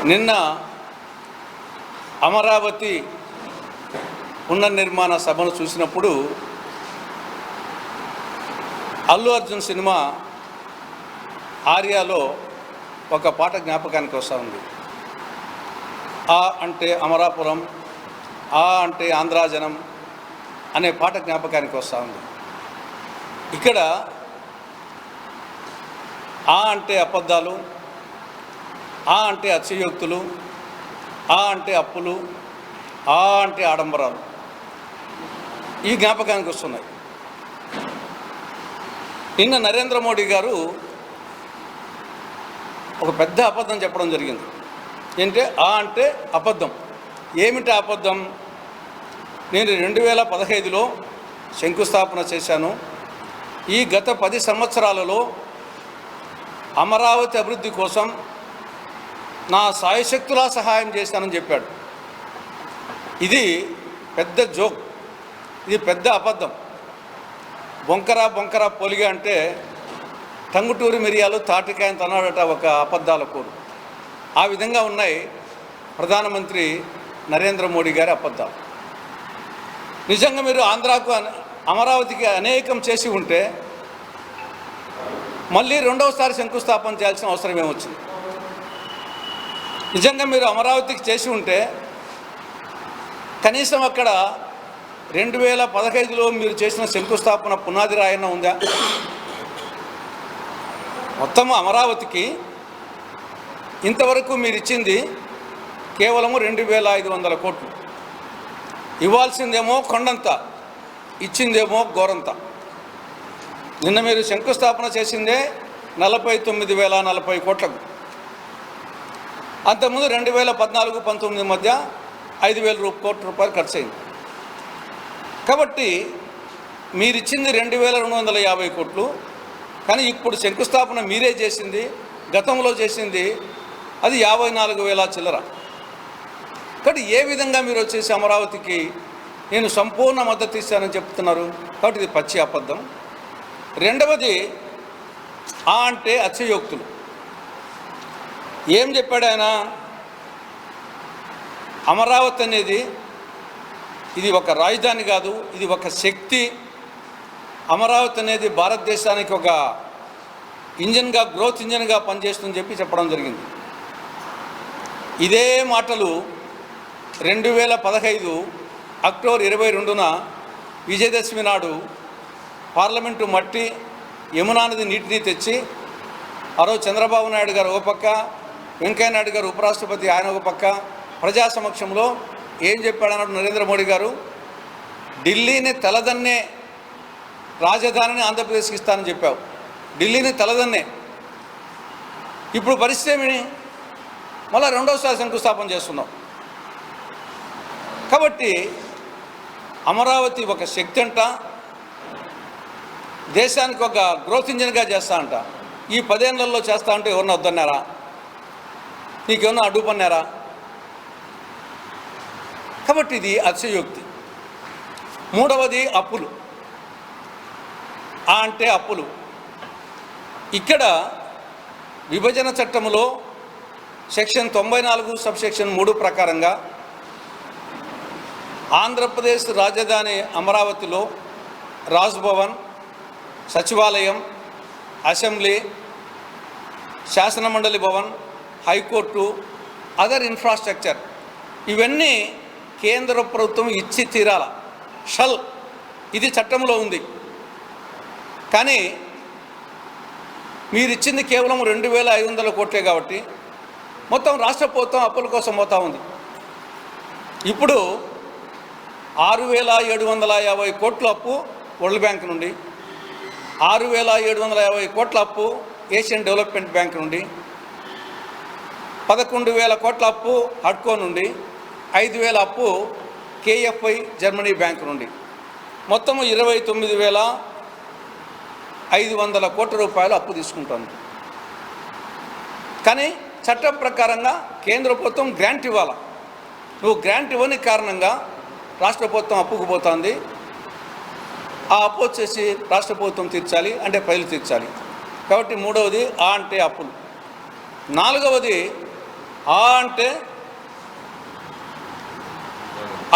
నిన్న అమరావతి పునర్నిర్మాణ సభను చూసినప్పుడు అల్లు అర్జున్ సినిమా ఆర్యాలో ఒక పాట జ్ఞాపకానికి వస్తూ ఉంది. ఆ అంటే అమరాపురం, ఆ అంటే ఆంధ్రాజనం అనే పాట జ్ఞాపకానికి వస్తూ ఉంది. ఇక్కడ ఆ అంటే అబద్ధాలు, ఆ అంటే అతిశయోక్తులు, ఆ అంటే అప్పులు, ఆ అంటే ఆడంబరాలు ఈ జ్ఞాపకానికి వస్తున్నాయి. నిన్న నరేంద్ర మోడీ గారు ఒక పెద్ద అబద్ధం చెప్పడం జరిగింది. ఏంటంటే ఆ అంటే అబద్ధం. ఏమిటి అబద్ధం? నేను 2015లో శంకుస్థాపన చేశాను. ఈ గత 10 సంవత్సరాలలో అమరావతి అభివృద్ధి కోసం నా సాయశక్తులా సహాయం చేశానని చెప్పాడు. ఇది పెద్ద జోక్, ఇది పెద్ద అబద్ధం. బొంకర పొలిగా అంటే టంగుటూరి మిరియాలు తాటికాయని తన్నాడట ఒక అబద్ధాల కోరు. ఆ విధంగా ఉన్నాయి ప్రధానమంత్రి నరేంద్ర మోడీ గారి అబద్ధాలు. నిజంగా మీరు ఆంధ్రాకు అమరావతికి అనేకం చేసి ఉంటే మళ్ళీ రెండవసారి శంకుస్థాపన చేయాల్సిన అవసరం ఏమొచ్చింది? నిజంగా మీరు అమరావతికి చేసి ఉంటే కనీసం అక్కడ 2015లో మీరు చేసిన శంకుస్థాపన పునాది రాయన్న ఉందా? మొత్తం అమరావతికి ఇంతవరకు మీరు ఇచ్చింది కేవలము 2500 కోట్లు. ఇవ్వాల్సిందేమో కొండంత, ఇచ్చిందేమో గోరంత. నిన్న మీరు శంకుస్థాపన చేసిందే 49,040 కోట్లకు. అంతకుముందు 2014-19 మధ్య 5,000 కోట్ల రూపాయలు ఖర్చు అయింది. కాబట్టి మీరిచ్చింది 2,250 కోట్లు. కానీ ఇప్పుడు శంకుస్థాపన మీరే చేసింది, గతంలో చేసింది అది 54,000 చిల్లర. కాబట్టి ఏ విధంగా మీరు వచ్చేసి అమరావతికి నేను సంపూర్ణ మద్దతు ఇస్తానని చెప్తున్నారు? కాబట్టి ఇది పచ్చి అబద్ధం. రెండవది ఆ అంటే అతిశయోక్తులు. ఏం చెప్పాడు ఆయన? అమరావతి అనేది ఇది ఒక రాజధాని కాదు, ఇది ఒక శక్తి. అమరావతి అనేది భారతదేశానికి ఒక ఇంజన్గా, గ్రోత్ ఇంజన్గా పనిచేస్తుందని చెప్పడం జరిగింది. ఇదే మాటలు 2015 అక్టోబర్ 22న విజయదశమి నాడు పార్లమెంటు మట్టి, యమునా నది నీటిని తెచ్చి ఆ రోజు చంద్రబాబు నాయుడు గారు ఒక పక్క, వెంకయ్యనాయుడు గారు ఉపరాష్ట్రపతి ఆయన ఒక పక్క ప్రజా సమక్షంలో ఏం చెప్పాడన్నాడు నరేంద్ర మోడీ గారు? ఢిల్లీని తలదన్నే రాజధానిని ఆంధ్రప్రదేశ్కి ఇస్తానని చెప్పావు. ఢిల్లీని తలదన్నే. ఇప్పుడు పరిస్థితి ఏమి? మళ్ళీ రెండోసారి శంకుస్థాపన చేస్తున్నాం. కాబట్టి అమరావతి ఒక శక్తి అంట, దేశానికి ఒక గ్రోత్ ఇంజన్గా చేస్తా అంట. ఈ 10 ఏళ్లలో చేస్తా అంటే ఎవరన్నా వద్దన్నారా? నీకేమన్నా అడ్డుపన్నారా? కాబట్టి ఇది అతిశయోక్తి. మూడవది అప్పులు. ఆ అంటే అప్పులు. ఇక్కడ విభజన చట్టంలో సెక్షన్ 94 సబ్సెక్షన్ 3 ప్రకారంగా ఆంధ్రప్రదేశ్ రాజధాని అమరావతిలో రాజ్భవన్, సచివాలయం, అసెంబ్లీ, శాసనమండలి భవన్, హైకోర్టు, అదర్ ఇన్ఫ్రాస్ట్రక్చర్ ఇవన్నీ కేంద్ర ప్రభుత్వం ఇచ్చి తీరాల. షల్ ఇది చట్టంలో ఉంది. కానీ మీరిచ్చింది కేవలం 2,500 కోట్లే కాబట్టి మొత్తం రాష్ట్ర ప్రభుత్వం అప్పుల కోసం పోతూ ఉంది. ఇప్పుడు 6,750 కోట్ల అప్పు వరల్డ్ బ్యాంక్ నుండి, 6,750 కోట్ల అప్పు ఏషియన్ డెవలప్మెంట్ బ్యాంక్ నుండి, 11,000 కోట్ల అప్పు హడ్కో నుండి, 5,000 అప్పు కేఎఫ్ఐ జర్మనీ బ్యాంక్ నుండి, మొత్తము 29,500 కోట్ల రూపాయలు అప్పు తీసుకుంటుంది. కానీ చట్టం ప్రకారంగా కేంద్ర ప్రభుత్వం గ్రాంట్ ఇవ్వాలి. నువ్వు గ్రాంట్ ఇవ్వని కారణంగా రాష్ట్ర ప్రభుత్వం అప్పుకు పోతుంది. ఆ అప్పు వచ్చేసి రాష్ట్ర ప్రభుత్వం తీర్చాలి, అంటే ప్రజలు తీర్చాలి. కాబట్టి మూడవది ఆ అంటే అప్పులు. నాలుగవది ఆ అంటే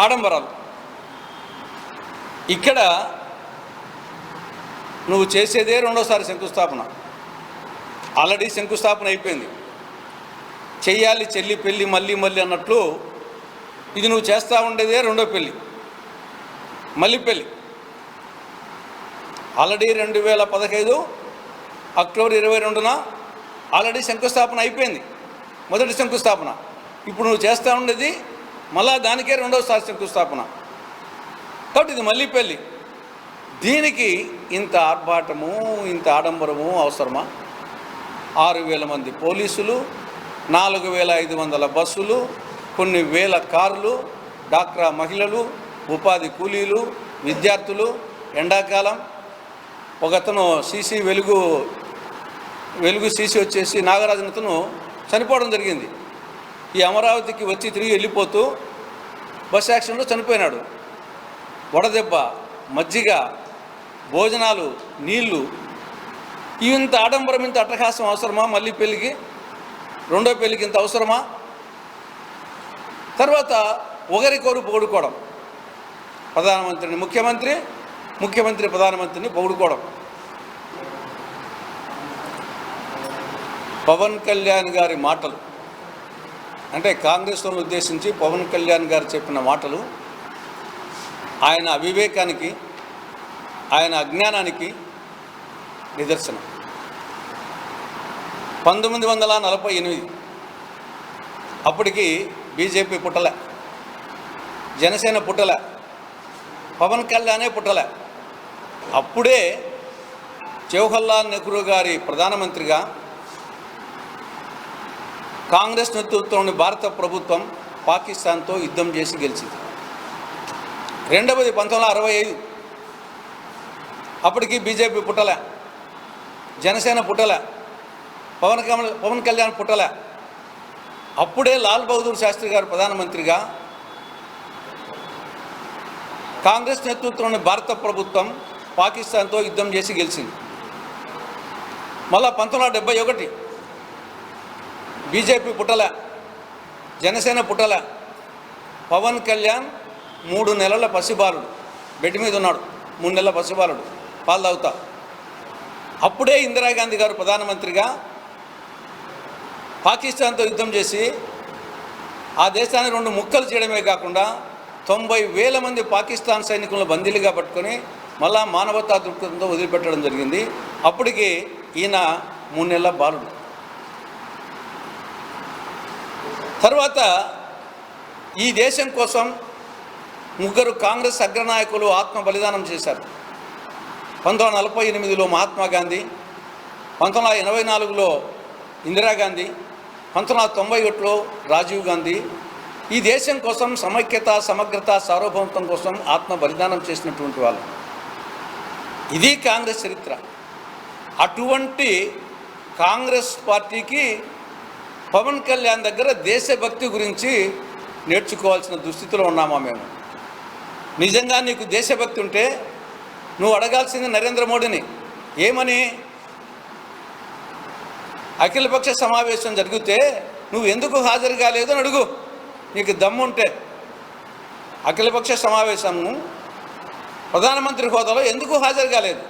ఆడంబరాలు. ఇక్కడ నువ్వు చేసేదే రెండోసారి శంకుస్థాపన. ఆల్రెడీ శంకుస్థాపన అయిపోయింది. చెయ్యాలి చెల్లి పెళ్ళి మళ్ళీ మళ్ళీ అన్నట్లు ఇది నువ్వు చేస్తూ ఉండేదే రెండో పెళ్ళి, మళ్ళీ పెళ్ళి. ఆల్రెడీ 2015 అక్టోబర్ 22న ఆల్రెడీ శంకుస్థాపన అయిపోయింది, మొదటి శంకుస్థాపన. ఇప్పుడు నువ్వు చేస్తూ ఉండేది మళ్ళా దానికే రెండోసారి శంకుస్థాపన. కాబట్టి ఇది మళ్ళీ పెళ్ళి. దీనికి ఇంత ఆర్భాటము, ఇంత ఆడంబరము అవసరమా? 6,000 మంది పోలీసులు, 4,500 బస్సులు, కొన్ని వేల కార్లు, డాక్రా మహిళలు, ఉపాధి కూలీలు, విద్యార్థులు, ఎండాకాలం. ఒకతను వెలుగు సీసీ వచ్చేసి నాగరాజన్ అతను చనిపోవడం జరిగింది. ఈ అమరావతికి వచ్చి తిరిగి వెళ్ళిపోతూ బస్ యాక్సిడెంట్లో చనిపోయినాడు. వడదెబ్బ, మజ్జిగ, భోజనాలు, నీళ్లు, ఇంత ఆడంబరం, ఇంత అట్టహాసం అవసరమా? మళ్ళీ పెళ్ళికి, రెండో పెళ్ళికి ఇంత అవసరమా? తర్వాత ఒకరికొరు పొగుడుకోవడం, ప్రధానమంత్రిని ముఖ్యమంత్రి, ముఖ్యమంత్రి ప్రధానమంత్రిని పొగుడుకోవడం. పవన్ కళ్యాణ్ గారి మాటలు అంటే కాంగ్రెస్ను ఉద్దేశించి పవన్ కళ్యాణ్ గారు చెప్పిన మాటలు ఆయన అవివేకానికి, ఆయన అజ్ఞానానికి నిదర్శనం. 1948 అప్పటికి బీజేపీ పుట్టలే, జనసేన పుట్టలే, పవన్ కళ్యాణే పుట్టలే. అప్పుడే జవహర్లాల్ నెహ్రూ గారి ప్రధానమంత్రిగా కాంగ్రెస్ నేతృత్వంలోని భారత ప్రభుత్వం పాకిస్తాన్తో యుద్ధం చేసి గెలిచింది. రెండవది 1965 అప్పటికి బీజేపీ పుట్టలే, జనసేన పుట్టలే, పవన్ కళ్యాణ్ పుట్టలే. అప్పుడే లాల్ బహదూర్ శాస్త్రి గారు ప్రధానమంత్రిగా కాంగ్రెస్ నేతృత్వంలోని భారత ప్రభుత్వం పాకిస్తాన్తో యుద్ధం చేసి గెలిచింది. మళ్ళా 1971 బీజేపీ పుట్టలే, జనసేన పుట్టలే. పవన్ కళ్యాణ్ 3 నెలల పసిబాలుడు, బెడ్ మీద ఉన్నాడు, 3 నెలల పసిబాలుడు, పాలు తాగుతా. అప్పుడే ఇందిరాగాంధీ గారు ప్రధానమంత్రిగా పాకిస్తాన్తో యుద్ధం చేసి ఆ దేశాన్ని 2 ముక్కలు చేయడమే కాకుండా 90,000 మంది పాకిస్తాన్ సైనికులను బందీలుగా పట్టుకొని మళ్ళా మానవతా దృక్పథంతో వదిలిపెట్టడం జరిగింది. అప్పటికి ఈయన 3 నెలల బాలుడు. తర్వాత ఈ దేశం కోసం 3 కాంగ్రెస్ అగ్రనాయకులు ఆత్మ బలిదానం చేశారు. 1948లో మహాత్మా గాంధీ, 1984లో ఇందిరాగాంధీ, 1991లో రాజీవ్ గాంధీ. ఈ దేశం కోసం సమైక్యత, సమగ్రత, సార్వభౌమత్వం కోసం ఆత్మ బలిదానం చేసినటువంటి వాళ్ళు. ఇది కాంగ్రెస్ చరిత్ర. అటువంటి కాంగ్రెస్ పార్టీకి పవన్ కళ్యాణ్ దగ్గర దేశభక్తి గురించి నేర్చుకోవాల్సిన దుస్థితిలో ఉన్నామా మేము? నిజంగా నీకు దేశభక్తి ఉంటే నువ్వు అడగాల్సింది నరేంద్ర మోడీని, ఏమని? అఖిలపక్ష సమావేశం జరిగితే నువ్వు ఎందుకు హాజరు కాలేదు అని అడుగు, నీకు దమ్ముంటే. అఖిలపక్ష సమావేశము ప్రధానమంత్రి హోదాలో ఎందుకు హాజరు కాలేదు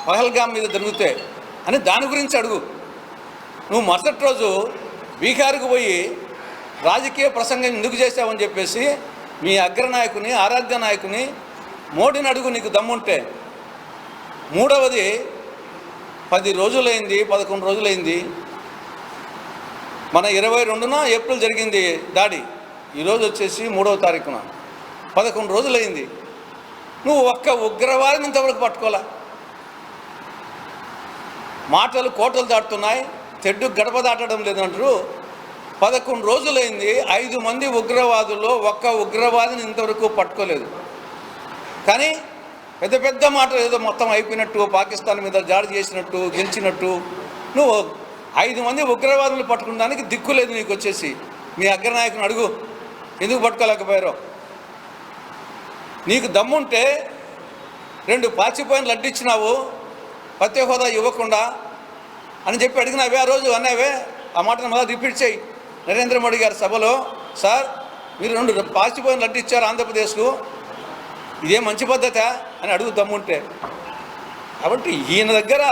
పహల్గామ్ మీద జరిగితే అని దాని గురించి అడుగు. నువ్వు మరుసటి రోజు బీహార్కు పోయి రాజకీయ ప్రసంగం ఎందుకు చేశావని చెప్పేసి మీ అగ్రనాయకుని, ఆరాధ్య నాయకుని మోడీని అడుగు, నీకు దమ్ముంటే. మూడవది 10 రోజులైంది, 11 రోజులైంది. మన 22న ఏప్రిల్ జరిగింది దాడి, ఈరోజు వచ్చేసి 3వ తారీఖున, 11 రోజులైంది. నువ్వు ఒక్క ఉగ్రవాదిని ఇంతవరకు పట్టుకోలే. మాటలు కోటలు దాటుతున్నాయి, తెడ్డు గడప దాటడం లేదంటారు. 11 రోజులైంది, 5 మంది ఉగ్రవాదుల్లో ఒక్క ఉగ్రవాదిని ఇంతవరకు పట్టుకోలేదు. కానీ పెద్ద పెద్ద మాటలు ఏదో మొత్తం అయిపోయినట్టు, పాకిస్తాన్ మీద దాడి చేసినట్టు, గెలిచినట్టు. నువ్వు 5 మంది ఉగ్రవాదులు పట్టుకునేదానికి దిక్కు లేదు నీకు. వచ్చేసి మీ అగ్రనాయకుని అడుగు, ఎందుకు పట్టుకోలేకపోయారో. నీకు దమ్ముంటే 2 పాచిపోయిన లడ్డు ఇచ్చినావు, ప్రత్యేక హోదా ఇవ్వకుండా అని చెప్పి అడిగినావే, ఆ రోజు అన్నావే. ఆ మాటను మళ్ళీ రిపీట్ చేయి. నరేంద్ర మోడీ గారి సభలో, సార్ మీరు 2 పాచిపోయిన లడ్డు ఇచ్చారు ఆంధ్రప్రదేశ్కు, ఇదే మంచి పద్ధత అని అడుగు దమ్ముంటే. కాబట్టి ఈయన దగ్గర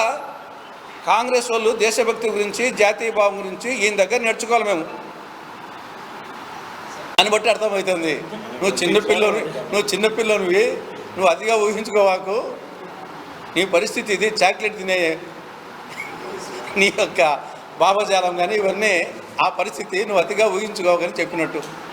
కాంగ్రెస్ వాళ్ళు దేశభక్తి గురించి, జాతీయ భావం గురించి ఈయన దగ్గర నేర్చుకోవాలి మేము. దాన్ని బట్టి అర్థమవుతుంది. నువ్వు చిన్నపిల్లనివి, నువ్వు అతిగా ఊహించుకోవాకు. నీ పరిస్థితి ఇది. చాక్లెట్ తినే నీ యొక్క భావజాలం కానీ ఇవన్నీ ఆ పరిస్థితి నువ్వు అతిగా ఊహించుకోవని చెప్పినట్టు.